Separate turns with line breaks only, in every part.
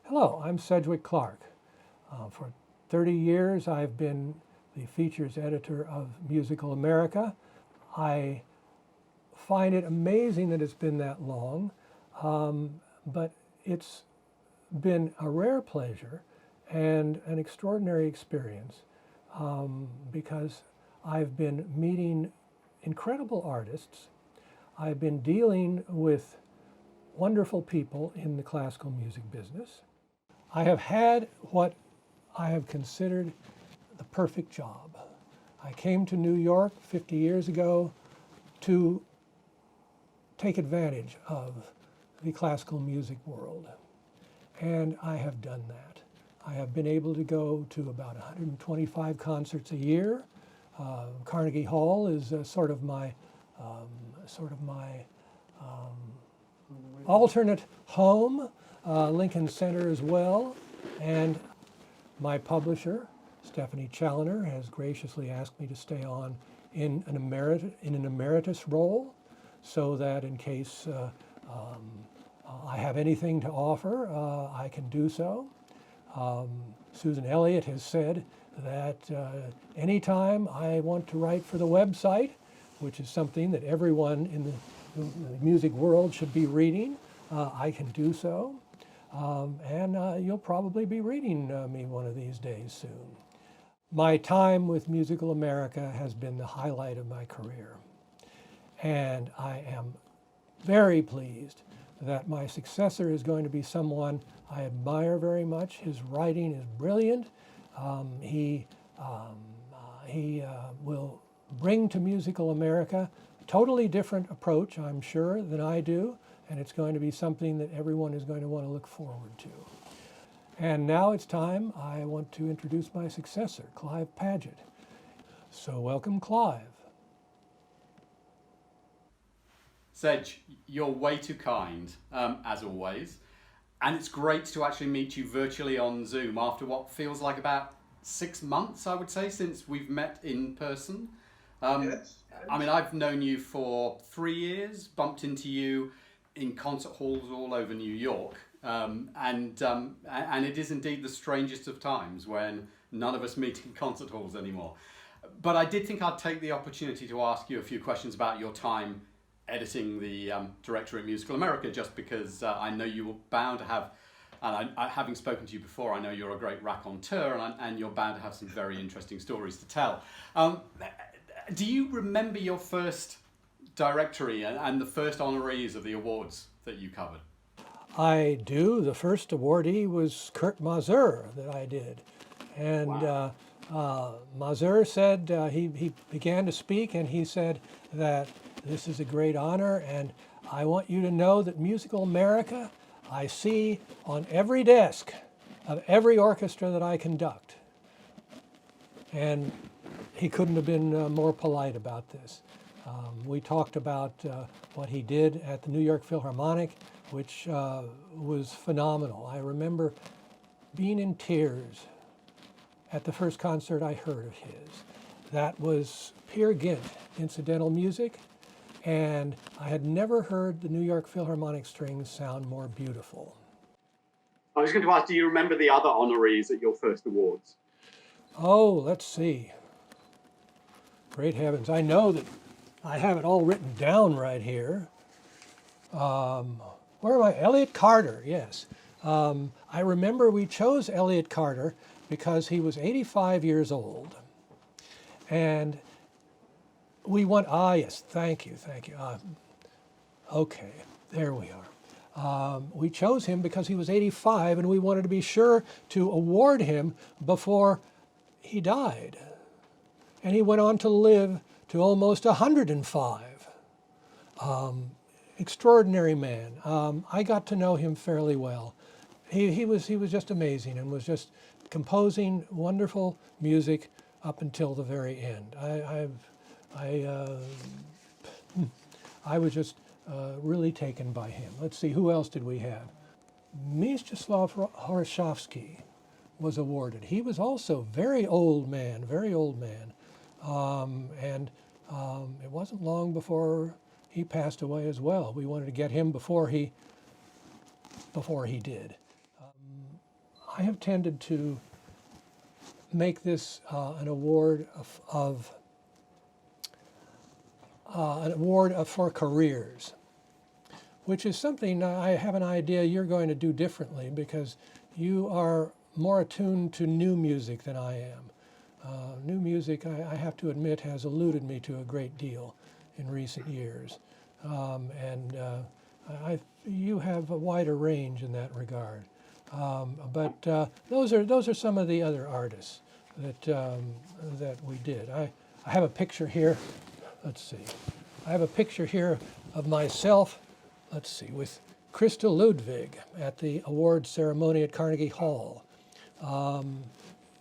Hello, I'm Sedgwick Clark. For 30 years, I've been the features editor of Musical America. I find it amazing that it's been that long, but it's been a rare pleasure and an extraordinary experience because I've been meeting incredible artists. I've been dealing with wonderful people in the classical music business. I have had what I have considered the perfect job. I came to New York 50 years ago to take advantage of the classical music world, and I have done that. I have been able to go to about 125 concerts a year. Carnegie Hall is sort of my alternate home, Lincoln Center as well, and my publisher, Stephanie Challoner, has graciously asked me to stay on in an emeritus role, so that in case I have anything to offer, I can do so. Susan Elliott has said that anytime I want to write for the website, which is something that everyone in the music world should be reading, I can do so. And you'll probably be reading me one of these days soon. My time with Musical America has been the highlight of my career. And I am very pleased that my successor is going to be someone I admire very much. His writing is brilliant. He will bring to Musical America a totally different approach, I'm sure, than I do, and it's going to be something that everyone is going to want to look forward to. And now it's time I want to introduce my successor, Clive Paget. So welcome, Clive.
Sedge, you're way too kind, as always. And it's great to actually meet you virtually on Zoom after what feels like about 6 months, I would say, since we've met in person.
Yes.
I mean, I've known you for 3 years, bumped into you in concert halls all over New York. And it is indeed the strangest of times when none of us meet in concert halls anymore. But I did think I'd take the opportunity to ask you a few questions about your time editing the directory at Musical America, just because I know you were bound to have, and having spoken to you before, I know you're a great raconteur, and you're bound to have some very interesting stories to tell. Do you remember your first directory and the first honorees of the awards that you covered?
I do. The first awardee was Kurt Mazur that I did. And
Wow.
Mazur said, he began to speak, and he said that this is a great honor, and I want you to know that Musical America I see on every desk of every orchestra that I conduct. And he couldn't have been more polite about this. We talked about what he did at the New York Philharmonic, which was phenomenal. I remember being in tears at the first concert I heard of his. That was Peer Gynt, incidental music, and I had never heard the New York Philharmonic strings sound more beautiful.
I was going to ask, do you remember the other honorees at your first awards?
Oh, let's see. Great heavens. I know that I have it all written down right here. Where am I? Elliott Carter, yes. I remember we chose Elliott Carter because he was 85 years old. And we went, yes, thank you. Okay, there we are. We chose him because he was 85, and we wanted to be sure to award him before he died. And he went on to live to almost 105. Extraordinary man. I got to know him fairly well. He was just amazing, and was just composing wonderful music up until the very end. I was just really taken by him. Let's see, who else did we have? Mstislav Horoshovsky was awarded. He was also very old man. And it wasn't long before he passed away as well. We wanted to get him before he did. I have tended to make this an award for careers, which is something I have an idea you're going to do differently because you are more attuned to new music than I am. New music, I have to admit, has eluded me to a great deal in recent years. You have a wider range in that regard. But those are some of the other artists that we did. I have a picture here. Let's see. I have a picture here of myself, let's see, with Christa Ludwig at the awards ceremony at Carnegie Hall.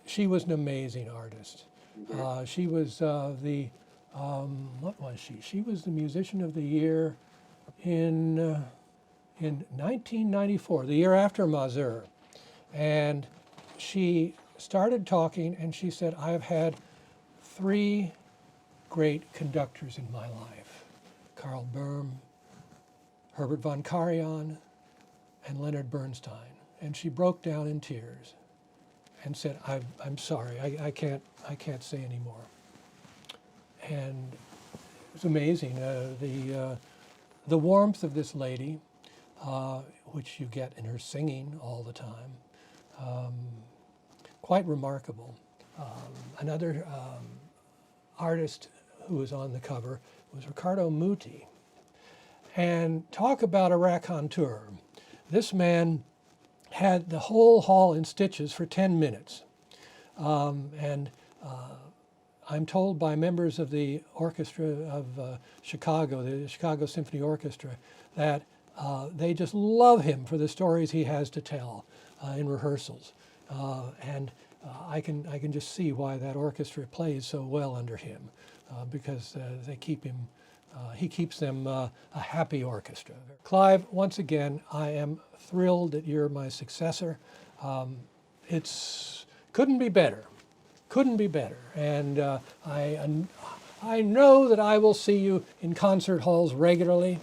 She was an amazing artist. She was what was she? She was the Musician of the Year in 1994, the year after Mazur. And she started talking and she said, I've had 3 great conductors in my life: Karl Böhm, Herbert von Karajan, and Leonard Bernstein. And she broke down in tears and said, I'm sorry, I can't say anymore. And it was amazing, the warmth of this lady, which you get in her singing all the time, quite remarkable. Another artist who was on the cover was Riccardo Muti. And talk about a raconteur. This man had the whole hall in stitches for 10 minutes. I'm told by members of the orchestra of Chicago, the Chicago Symphony Orchestra, that they just love him for the stories he has to tell in rehearsals. I can just see why that orchestra plays so well under him, because they keep him. He keeps them a happy orchestra. Clive, once again, I am thrilled that you're my successor. It's couldn't be better. Couldn't be better. And I know that I will see you in concert halls regularly,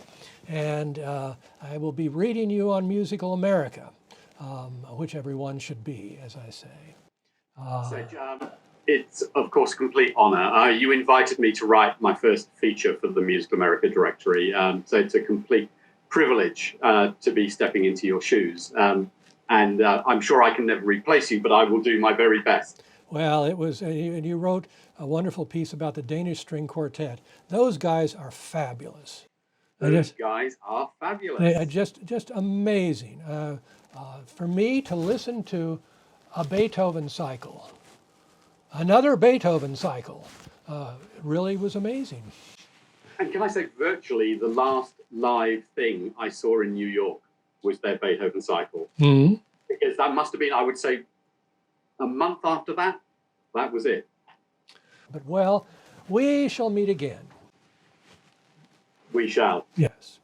and I will be reading you on Musical America, which everyone should be, as I say.
Sedge, it's, of course, a complete honor. You invited me to write my first feature for the Musical America directory, so it's a complete privilege to be stepping into your shoes. And I'm sure I can never replace you, but I will do my very best.
Well, it was, and you wrote a wonderful piece about the Danish String Quartet. Those guys are fabulous.
Those guys are fabulous.
They are just amazing. For me to listen to a Beethoven cycle, another Beethoven cycle, really was amazing.
And can I say, virtually the last live thing I saw in New York was their Beethoven cycle.
Mm-hmm.
Because that must have been, I would say, a month after that, that was it.
But well, we shall meet again.
We shall.
Yes.